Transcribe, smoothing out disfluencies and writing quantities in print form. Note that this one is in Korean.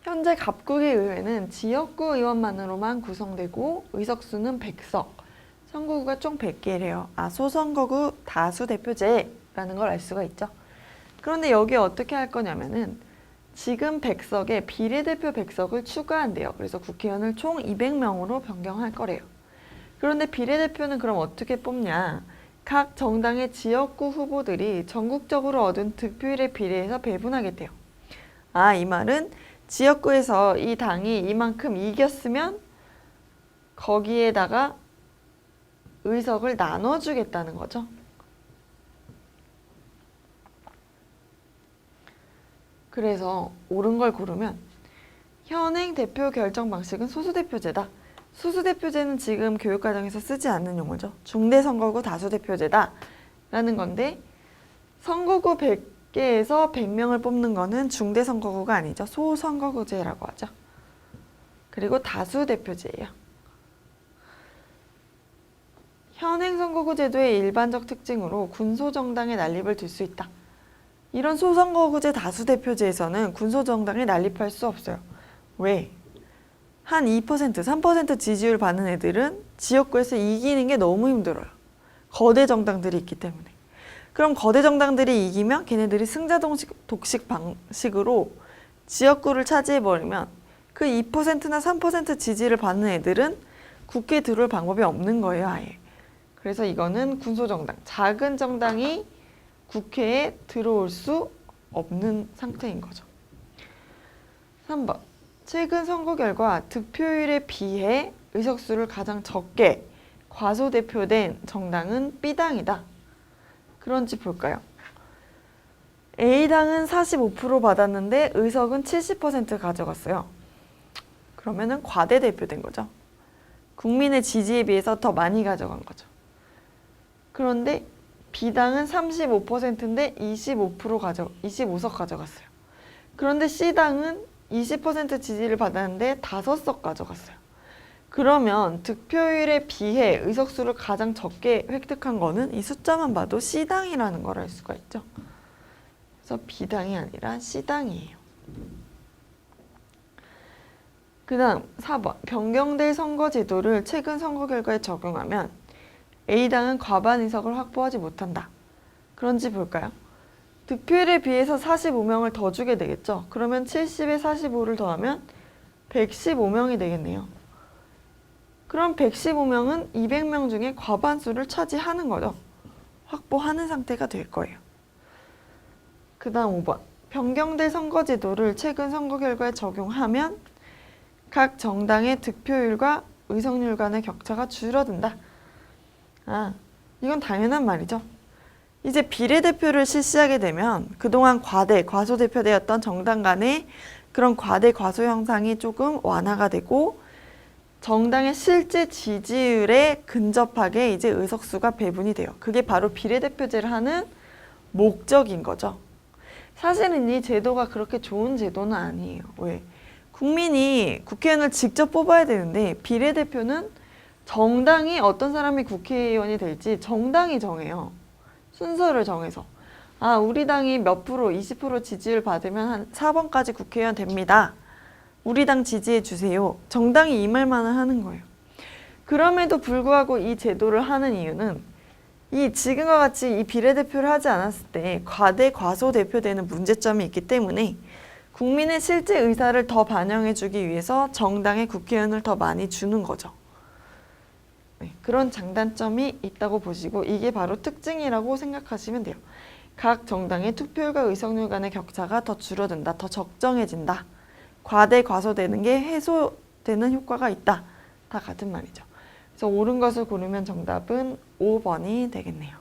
현재 갑국의 의회는 지역구 의원만으로만 구성되고 의석수는 100석, 선거구가 총 100개래요. 소선거구 다수대표제라는 걸 알 수가 있죠. 그런데 여기에 어떻게 할 거냐면은 지금 100석에 비례대표 100석을 추가한대요. 그래서 국회의원을 총 200명으로 변경할 거래요. 그런데 비례대표는 그럼 어떻게 뽑냐? 각 정당의 지역구 후보들이 전국적으로 얻은 득표율에 비례해서 배분하겠대요. 이 말은 지역구에서 이 당이 이만큼 이겼으면 거기에다가 의석을 나눠주겠다는 거죠. 그래서 옳은 걸 고르면 현행 대표 결정 방식은 소수대표제다. 소수대표제는 지금 교육과정에서 쓰지 않는 용어죠. 중대선거구 다수대표제다 라는 건데 선거구 100개에서 100명을 뽑는 거는 중대선거구가 아니죠. 소선거구제라고 하죠. 그리고 다수대표제예요. 현행 선거구 제도의 일반적 특징으로 군소정당에 난립을 둘 수 있다. 이런 소선거구제 다수대표제에서는 군소정당에 난립할 수 없어요. 왜? 한 2%, 3% 지지율 받는 애들은 지역구에서 이기는 게 너무 힘들어요. 거대 정당들이 있기 때문에. 그럼 거대 정당들이 이기면 걔네들이 승자 독식 방식으로 지역구를 차지해버리면 그 2%나 3% 지지를 받는 애들은 국회에 들어올 방법이 없는 거예요, 아예. 그래서 이거는 군소정당, 작은 정당이 국회에 들어올 수 없는 상태인 거죠. 3번. 최근 선거 결과 득표율에 비해 의석수를 가장 적게 과소대표된 정당은 B당이다. 그런지 볼까요? A당은 45% 받았는데 의석은 70% 가져갔어요. 그러면은 과대대표된 거죠. 국민의 지지에 비해서 더 많이 가져간 거죠. 그런데 B당은 35%인데 25석 가져갔어요. 그런데 C당은 20% 지지를 받았는데 5석 가져갔어요. 그러면 득표율에 비해 의석수를 가장 적게 획득한 거는 이 숫자만 봐도 C당이라는 걸 알 수가 있죠. 그래서 B당이 아니라 C당이에요. 그 다음 4번. 변경될 선거제도를 최근 선거 결과에 적용하면 A당은 과반 의석을 확보하지 못한다. 그런지 볼까요? 득표율에 비해서 45명을 더 주게 되겠죠. 그러면 70에 45를 더하면 115명이 되겠네요. 그럼 115명은 200명 중에 과반수를 차지하는 거죠. 확보하는 상태가 될 거예요. 그 다음 5번. 변경될 선거제도를 최근 선거 결과에 적용하면 각 정당의 득표율과 의석률 간의 격차가 줄어든다. 이건 당연한 말이죠. 이제 비례대표를 실시하게 되면 그동안 과소대표되었던 정당 간의 그런 과소 형상이 조금 완화가 되고 정당의 실제 지지율에 근접하게 이제 의석수가 배분이 돼요. 그게 바로 비례대표제를 하는 목적인 거죠. 사실은 이 제도가 그렇게 좋은 제도는 아니에요. 왜? 국민이 국회의원을 직접 뽑아야 되는데 비례대표는 정당이 어떤 사람이 국회의원이 될지 정당이 정해요. 순서를 정해서. 우리 당이 몇 프로, 20% 지지율 받으면 한 4번까지 국회의원 됩니다. 우리 당 지지해 주세요. 정당이 이 말만을 하는 거예요. 그럼에도 불구하고 이 제도를 하는 이유는 이 지금과 같이 이 비례대표를 하지 않았을 때 과소대표되는 문제점이 있기 때문에 국민의 실제 의사를 더 반영해 주기 위해서 정당에 국회의원을 더 많이 주는 거죠. 그런 장단점이 있다고 보시고 이게 바로 특징이라고 생각하시면 돼요. 각 정당의 투표율과 의석률 간의 격차가 더 줄어든다. 더 적정해진다. 과소되는 게 해소되는 효과가 있다. 다 같은 말이죠. 그래서 옳은 것을 고르면 정답은 5번이 되겠네요.